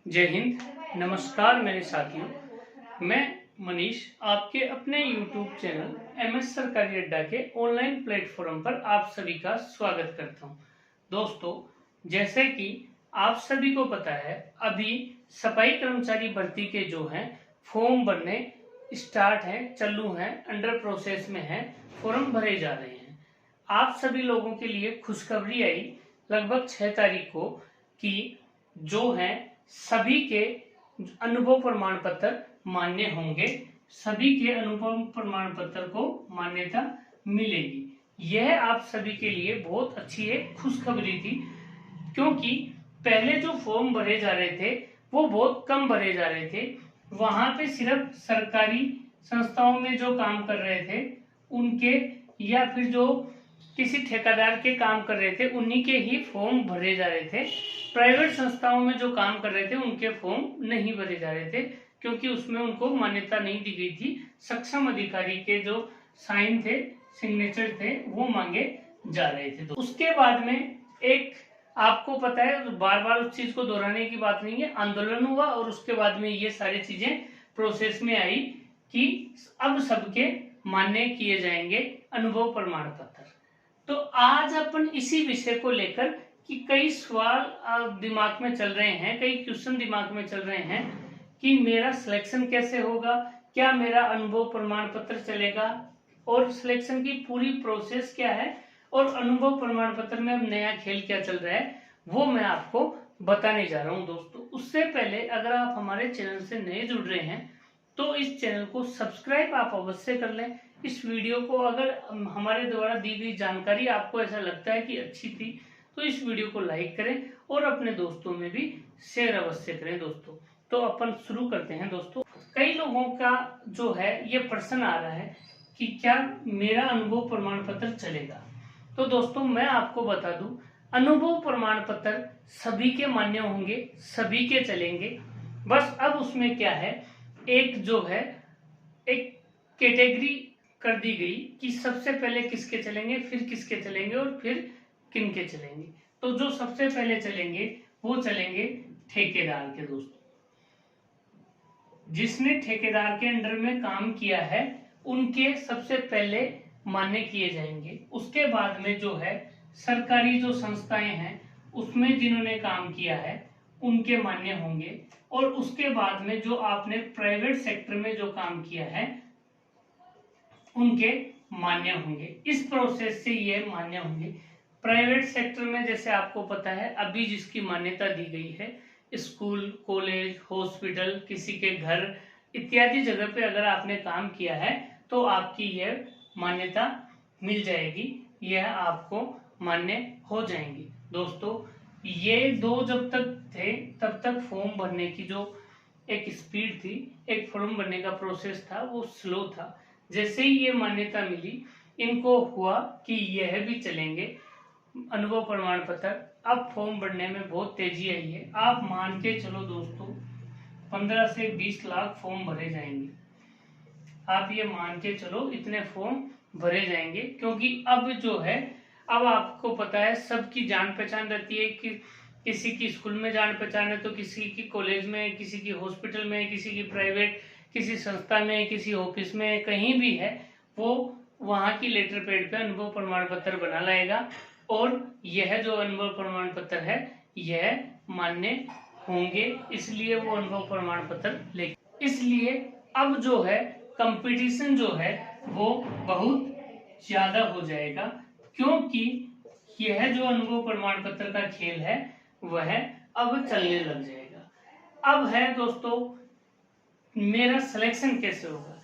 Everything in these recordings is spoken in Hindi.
जय हिंद। नमस्कार मेरे साथियों, मैं मनीष आपके अपने YouTube चैनल MS सरकारी अड्डा के ऑनलाइन प्लेटफॉर्म पर आप सभी का स्वागत करता हूं। दोस्तों, जैसे कि आप सभी को पता है, अभी सफाई कर्मचारी भर्ती के जो हैं फॉर्म भरने स्टार्ट हैं, चालू हैं, अंडर प्रोसेस में हैं, फॉर्म भरे जा रहे हैं। आप सभी लोगों के लिए खुशखबरी आई लगभग 6 तारीख को कि जो हैं सभी के अनुभव प्रमाण पत्र मान्य होंगे, सभी के अनुभव प्रमाण पत्र को मान्यता मिलेगी। यह आप सभी के लिए बहुत अच्छी एक खुशखबरी थी, क्योंकि पहले जो फॉर्म भरे जा रहे थे वो बहुत कम भरे जा रहे थे। वहां पे सिर्फ सरकारी संस्थाओं में जो काम कर रहे थे उनके, या फिर जो किसी ठेकेदार के काम कर रहे थे उन्हीं के ही फॉर्म भरे जा रहे थे। प्राइवेट संस्थाओं में जो काम कर रहे थे उनके फॉर्म नहीं भरे जा रहे थे, क्योंकि उसमें उनको मान्यता नहीं दी गई थी। सक्षम अधिकारी के जो साइन थे, सिग्नेचर थे, वो मांगे जा रहे थे। तो उसके बाद में एक, आपको पता है, बार बार उस चीज को दोहराने की बात नहीं है, आंदोलन हुआ और उसके बाद में ये सारी चीजें प्रोसेस में आई कि अब सबके मान्य किए जाएंगे अनुभव प्रमाण पत्र। तो आज अपन इसी विषय को लेकर कि कई सवाल दिमाग में चल रहे हैं, कई क्वेश्चन दिमाग में चल रहे हैं कि मेरा सिलेक्शन कैसे होगा, क्या मेरा अनुभव प्रमाण पत्र चलेगा, और सिलेक्शन की पूरी प्रोसेस क्या है, और अनुभव प्रमाण पत्र में अब नया खेल क्या चल रहा है, वो मैं आपको बताने जा रहा हूं। दोस्तों, उससे पहले अगर आप हमारे चैनल से नए जुड़ रहे हैं तो इस चैनल को सब्सक्राइब आप अवश्य कर लें। इस वीडियो को अगर हमारे द्वारा दी गई जानकारी आपको ऐसा लगता है कि अच्छी थी तो इस वीडियो को लाइक करें और अपने दोस्तों में भी शेयर अवश्य करें। दोस्तों, तो अपन शुरू करते हैं। दोस्तों, कई लोगों का जो है ये प्रश्न आ रहा है कि क्या मेरा अनुभव प्रमाण पत्र चलेगा। तो दोस्तों, मैं आपको बता दूं, अनुभव प्रमाण पत्र सभी के मान्य होंगे, सभी के चलेंगे। बस अब उसमें क्या है, एक जो है एक कैटेगरी कर दी गई कि सबसे पहले किसके चलेंगे, फिर किसके चलेंगे और फिर किन के चलेंगे। तो जो सबसे पहले चलेंगे वो चलेंगे ठेकेदार के। दोस्तों, जिसने ठेकेदार के अंडर में काम किया है उनके सबसे पहले मान्य किए जाएंगे। उसके बाद में जो है सरकारी जो संस्थाएं हैं उसमें जिन्होंने काम किया है उनके मान्य होंगे, और उसके बाद में जो आपने प्राइवेट सेक्टर में जो काम किया है उनके मान्य होंगे। इस प्रोसेस से ये मान्य होंगे। प्राइवेट सेक्टर में जैसे आपको पता है अभी जिसकी मान्यता दी गई है, स्कूल, कॉलेज, हॉस्पिटल, किसी के घर इत्यादि जगह पे अगर आपने काम किया है तो आपकी यह मान्यता मिल जाएगी, यह आपको मान्य हो जाएंगी। दोस्तों, ये दो जब तक थे तब तक फॉर्म भरने की जो एक स्पीड थी, एक फॉर्म भरने का प्रोसेस था, वो स्लो था। जैसे ही ये मान्यता मिली, इनको हुआ कि यह भी चलेंगे अनुभव प्रमाण पत्र। अब फॉर्म भरने में बहुत तेजी आई है। आप मान के चलो दोस्तों, 15 से 20 लाख फॉर्म भरे जाएंगे। आप ये मान के चलो इतने फॉर्म भरे जाएंगे, क्योंकि अब जो है, अब आपको पता है सबकी जान पहचान रहती है कि किसी की स्कूल में जान पहचान है तो किसी की कॉलेज में, किसी की हॉस्पिटल में, किसी की प्राइवेट, किसी संस्था में, किसी ऑफिस में, कहीं भी है, वो वहां की लेटर पैड पे अनुभव प्रमाण पत्र बना लाएगा, और यह जो अनुभव प्रमाण पत्र है यह मान्य होंगे, इसलिए वो अनुभव प्रमाण पत्र ले। इसलिए अब जो है कंपटीशन जो है वो बहुत ज्यादा हो जाएगा, क्योंकि यह जो अनुभव प्रमाण पत्र का खेल है वह अब चलने लग जाएगा। अब है दोस्तों, मेरा सिलेक्शन कैसे होगा,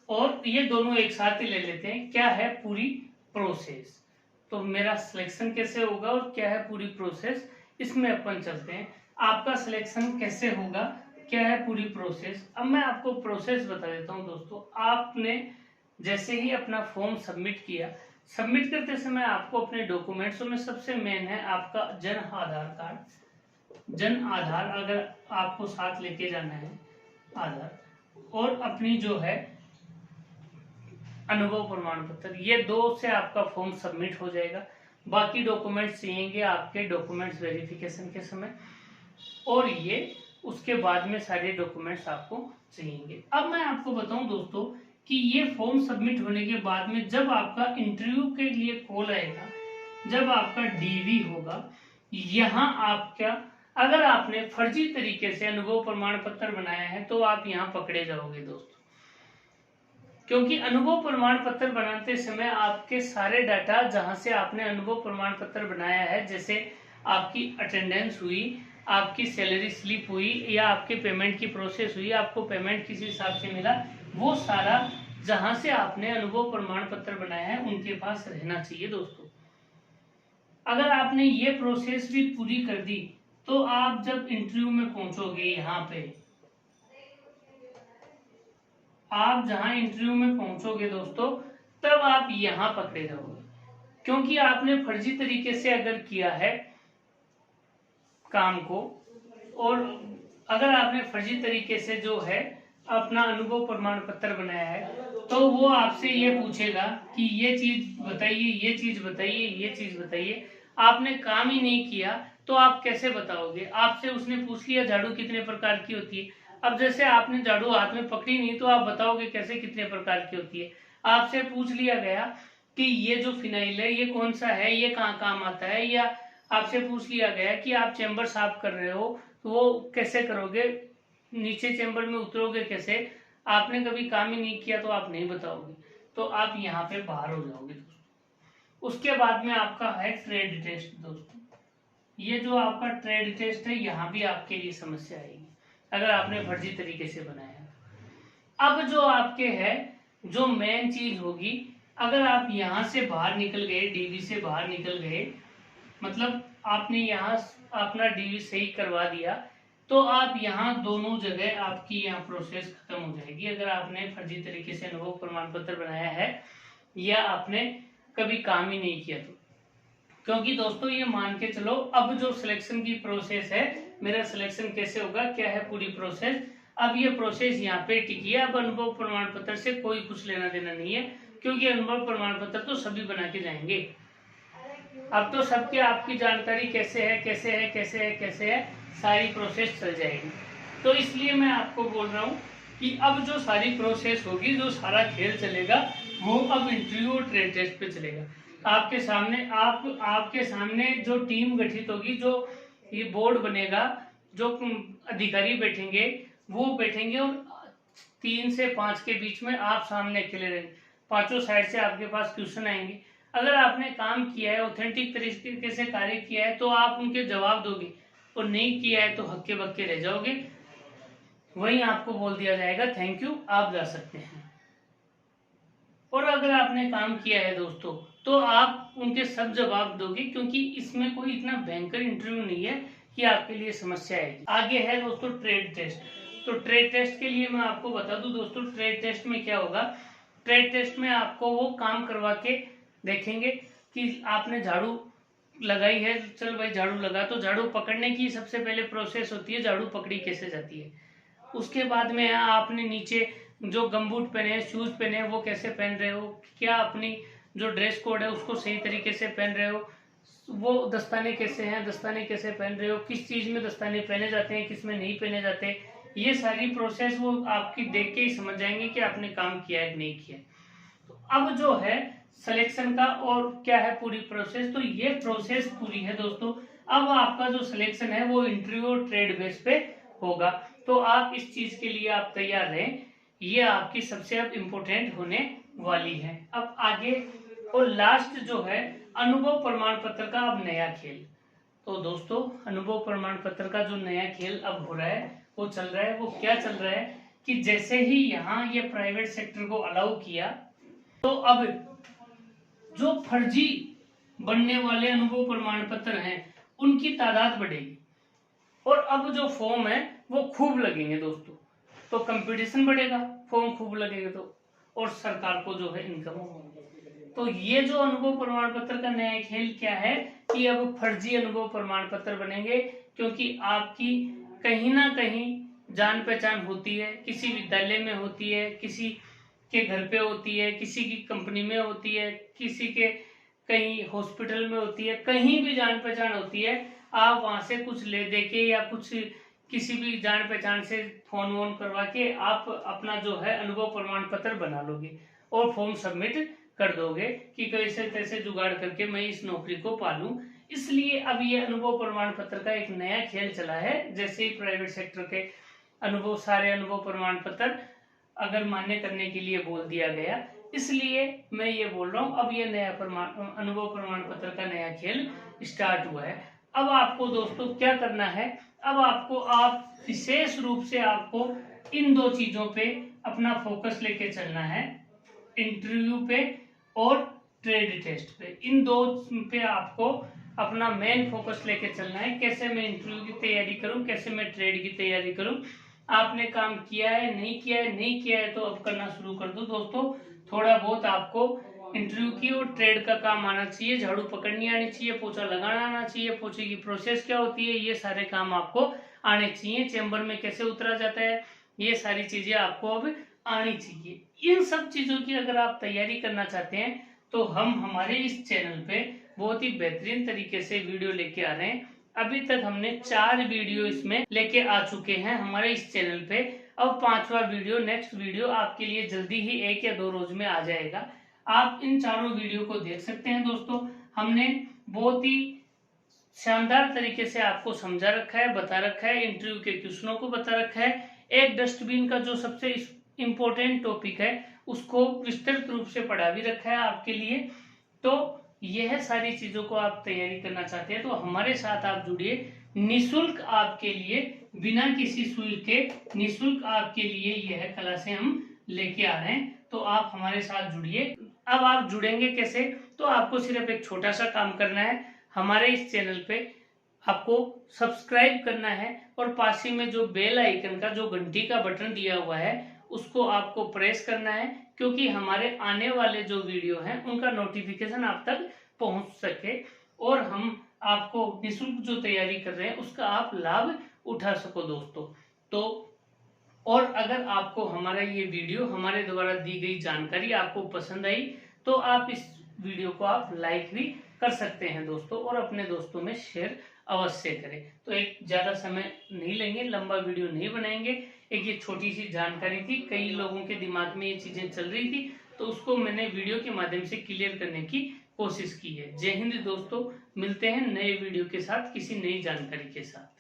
और ये दोनों एक साथ ही ले लेते हैं। क्या है पूरी प्रोसेस, तो मेरा सिलेक्शन कैसे होगा और क्या है पूरी प्रोसेस, इसमें अपन चलते हैं। आपका सिलेक्शन कैसे होगा, क्या है पूरी प्रोसेस। अब मैं आपको प्रोसेस बता देता हूं। दोस्तों, आपने जैसे ही अपना फॉर्म सबमिट किया, सबमिट करते समय आपको अपने डॉक्यूमेंट्सों में सबसे मेन है आपका जन आधार कार्ड, जन आधार अगर आपको साथ लेके जाना है, आधार, और अपनी जो है अनुभव प्रमाण पत्र, ये दो से आपका फॉर्म सबमिट हो जाएगा। बाकी डॉक्यूमेंट्स चाहिएंगे आपके डॉक्यूमेंट्स वेरिफिकेशन के समय, और ये उसके बाद में सारे डॉक्यूमेंट्स आपको चाहिए। अब मैं आपको बताऊं दोस्तों कि ये फॉर्म सबमिट होने के बाद में जब आपका इंटरव्यू के लिए कॉल आएगा, जब आपका डीवी होगा, यहाँ आपका अगर आपने फर्जी तरीके से अनुभव प्रमाण पत्र बनाया है तो आप यहाँ पकड़े जाओगे दोस्तों, क्योंकि अनुभव प्रमाण पत्र बनाते समय आपके सारे डाटा जहां से आपने अनुभव प्रमाण पत्र बनाया है, जैसे आपकी अटेंडेंस हुई, आपकी सैलरी स्लिप हुई या आपके पेमेंट की प्रोसेस हुई, आपको पेमेंट किस हिसाब से मिला, वो सारा जहां से आपने अनुभव प्रमाण पत्र बनाया है उनके पास रहना चाहिए दोस्तों। अगर आपने ये प्रोसेस भी पूरी कर दी तो आप जब इंटरव्यू में पहुंचोगे, यहाँ पे आप जहां इंटरव्यू में पहुंचोगे दोस्तों, तब आप यहां पकड़े जाओगे, क्योंकि आपने फर्जी तरीके से अगर किया है काम को, और अगर आपने फर्जी तरीके से जो है अपना अनुभव प्रमाण पत्र बनाया है तो वो आपसे ये पूछेगा कि ये चीज बताइए, ये चीज बताइए, ये चीज बताइए। आपने काम ही नहीं किया तो आप कैसे बताओगे? आपसे उसने पूछ लिया झाड़ू कितने प्रकार की होती है, अब जैसे आपने झाड़ू हाथ में पकड़ी नहीं तो आप बताओगे कैसे कितने प्रकार की होती है? आपसे पूछ लिया गया कि ये जो फिनाइल है ये कौन सा है, ये कहाँ काम आता है, या आपसे पूछ लिया गया कि आप चैम्बर साफ कर रहे हो तो वो कैसे करोगे, नीचे चैम्बर में उतरोगे कैसे? आपने कभी काम ही नहीं किया तो आप नहीं बताओगे, तो आप यहाँ पे बाहर हो जाओगे दोस्तों। उसके बाद में आपका है ट्रेड टेस्ट दोस्तों। ये जो आपका ट्रेड टेस्ट है, यहाँ भी आपके लिए समस्या आएगी अगर आपने फर्जी तरीके से बनाया। अब जो आपके है, जो मेन चीज होगी, अगर आप यहाँ से बाहर निकल गए, डीवी से बाहर निकल गए, मतलब आपने यहाँ अपना डीवी सही करवा दिया, तो आप यहाँ दोनों जगह आपकी यहाँ प्रोसेस खत्म हो जाएगी। अगर आपने फर्जी तरीके से अनुभव प्रमाण पत्र बनाया है या आपने कभी काम ही नहीं किया तो, क्योंकि दोस्तों ये मान के चलो अब जो सिलेक्शन की प्रोसेस है, मेरा सिलेक्शन कैसे होगा, क्या है पूरी प्रोसेस, अब ये प्रोसेस यहाँ पे टिकी है। अब अनुभव प्रमाण पत्र से कोई कुछ लेना देना नहीं है, क्योंकि अनुभव प्रमाण पत्र तो सभी बना के जाएंगे। अब तो सबके आपकी जानकारी कैसे है कैसे है कैसे है कैसे है, सारी प्रोसेस चल जाएगी। तो इसलिए मैं आपको बोल रहा हूँ कि अब जो सारी प्रोसेस होगी, जो सारा खेल चलेगा, वो अब इंटरव्यू और ट्रेड टेस्ट पे चलेगा। आपके सामने जो टीम गठित होगी, जो ये बोर्ड बनेगा, जो अधिकारी बैठेंगे वो बैठेंगे, और 3 से 5 के बीच में आप सामने अकेले रहेंगे, पांचों साइड से आपके पास क्वेश्चन आएंगे। अगर आपने काम किया है, ऑथेंटिक तरीके से कार्य किया है तो आप उनके जवाब दोगे, और नहीं किया है तो हक्के बक्के रह जाओगे, वहीं आपको बोल दिया जाएगा थैंक यू, आप जा सकते हैं। और अगर आपने काम किया है दोस्तों तो आप उनके सब जवाब दोगे, क्योंकि इसमें कोई इतना भयंकर इंटरव्यू नहीं है कि आपके लिए समस्या आएगी। आगे है दोस्तों ट्रेड टेस्ट। तो ट्रेड टेस्ट के लिए मैं आपको बता दूं दोस्तों, ट्रेड टेस्ट में क्या होगा। ट्रेड टेस्ट में आपको वो काम करवा के देखेंगे कि आपने झाड़ू लगाई है, चल भाई झाड़ू लगा, तो झाड़ू पकड़ने की सबसे पहले प्रोसेस होती है, झाड़ू पकड़ी कैसे जाती है। उसके बाद में आपने नीचे जो गमबूट पहने हैं, शूज पहने हैं, वो कैसे पहन रहे हो, क्या अपनी जो ड्रेस कोड है उसको सही तरीके से पहन रहे हो, वो दस्ताने कैसे हैं, दस्ताने कैसे पहन रहे हो, किस चीज में दस्ताने पहने जाते हैं, किस में नहीं पहने जाते, ये सारी प्रोसेस वो आपकी देख के ही समझ जाएंगे कि आपने काम किया है कि नहीं किया। तो अब जो है सिलेक्शन का और क्या है पूरी प्रोसेस, तो ये प्रोसेस पूरी है दोस्तों। अब आपका जो सिलेक्शन है वो इंटरव्यू और ट्रेड बेस पे होगा, तो आप इस चीज के लिए आप तैयार रहें, ये आपकी सबसे अब इम्पोर्टेंट होने वाली है। अब आगे और लास्ट जो है अनुभव प्रमाण पत्र का अब नया खेल। तो दोस्तों अनुभव प्रमाण पत्र का जो नया खेल अब हो रहा है, वो चल रहा है, वो क्या चल रहा है कि जैसे ही यहाँ ये प्राइवेट सेक्टर को अलाउ किया, तो अब जो फर्जी बनने वाले अनुभव प्रमाण पत्र हैं उनकी तादाद बढ़ेगी, और अब जो फॉर्म है वो खूब लगेंगे दोस्तों। तो कंपटीशन बढ़ेगा, फॉर्म खूब लगेंगे तो, और सरकार को जो है इनकम होगी। तो ये जो अनुभव प्रमाण पत्र का नया खेल क्या है कि अब फर्जी अनुभव प्रमाण पत्र बनेंगे, क्योंकि आपकी कहीं ना कहीं जान पहचान होती है, किसी विद्यालय में होती है, किसी के घर पे होती है, किसी की कंपनी में होती है, किसी के कहीं हॉस्पिटल में होती है, कहीं भी जान पहचान होती है। आप वहां से कुछ ले दे के या कुछ किसी भी जान पहचान से फोन वोन करवा के आप अपना जो है अनुभव प्रमाण पत्र बना लोगे और फॉर्म सबमिट कर दोगे कि कैसे तैसे जुगाड़ करके मैं इस नौकरी को पालूं। इसलिए अब ये अनुभव प्रमाण पत्र का एक नया खेल चला है। जैसे ही प्राइवेट सेक्टर के सारे अनुभव प्रमाण पत्र अगर मान्य करने के लिए बोल दिया गया, इसलिए मैं ये बोल रहा हूँ अब ये नया अनुभव प्रमाण पत्र का नया खेल स्टार्ट हुआ है। अब आपको दोस्तों क्या करना है, अब आप विशेष रूप से आपको इन दो चीजों पे अपना फोकस लेके चलना है, इंटरव्यू पे और ट्रेड टेस्ट पे। इन दो पे आपको अपना मेन फोकस लेके चलना है। कैसे मैं इंटरव्यू की तैयारी करूं, कैसे मैं ट्रेड की तैयारी करूं। आपने काम किया है, नहीं किया है तो अब करना शुरू कर दो दोस्तों। थोड़ा बहुत आपको इंटरव्यू की और ट्रेड का काम आना चाहिए, झाड़ू पकड़नी आनी चाहिए, पोछा लगाना आना चाहिए, पोछे की प्रोसेस क्या होती है, ये सारे काम आपको आने चाहिए। चेंबर में कैसे उतरा जाता है, ये सारी चीजें आपको अब आनी चाहिए। इन सब चीजों की अगर आप तैयारी करना चाहते हैं तो हम हमारे इस चैनल पे बहुत ही बेहतरीन तरीके से वीडियो लेके आ रहे हैं। अभी तक हमने 4 वीडियो इसमें लेके आ चुके हैं हमारे इस चैनल पे। अब 5वां वीडियो, नेक्स्ट वीडियो आपके लिए जल्दी ही 1 या 2 रोज में आ जाएगा। आप इन चारों वीडियो को देख सकते हैं दोस्तों। हमने बहुत ही शानदार तरीके से आपको समझा रखा है, बता रखा है, इंटरव्यू के क्वेश्चनों को बता रखा है। एक डस्टबिन का जो सबसे इम्पोर्टेंट टॉपिक है उसको विस्तृत रूप से पढ़ा भी रखा है आपके लिए। तो यह सारी चीजों को आप तैयारी करना चाहते हैं तो हमारे साथ आप जुड़िए। निःशुल्क आपके लिए, बिना किसी शुल्क के निःशुल्क आपके लिए यह क्लासें हम लेके आ रहे हैं, तो आप हमारे साथ जुड़िए। अब आप जुड़ेंगे कैसे, तो आपको सिर्फ एक छोटा सा काम करना है। हमारे इस चैनल पे आपको सब्सक्राइब करना है और पास ही में जो बेल आइकन का जो घंटी का बटन दिया हुआ है उसको आपको प्रेस करना है, क्योंकि हमारे आने वाले जो वीडियो हैं उनका नोटिफिकेशन आप तक पहुंच सके और हम आपको निःशुल्क जो तैयारी कर रहे हैं उसका आप लाभ उठा सको दोस्तों। तो और अगर आपको हमारा ये वीडियो, हमारे द्वारा दी गई जानकारी आपको पसंद आई तो आप इस वीडियो को आप लाइक भी कर सकते हैं दोस्तों और अपने दोस्तों में शेयर अवश्य करें। तो एक ज्यादा समय नहीं लेंगे, लंबा वीडियो नहीं बनाएंगे। एक ये छोटी सी जानकारी थी, कई लोगों के दिमाग में ये चीजें चल रही थी तो उसको मैंने वीडियो के माध्यम से क्लियर करने की कोशिश की है। जय हिंद दोस्तों, मिलते हैं नए वीडियो के साथ किसी नई जानकारी के साथ।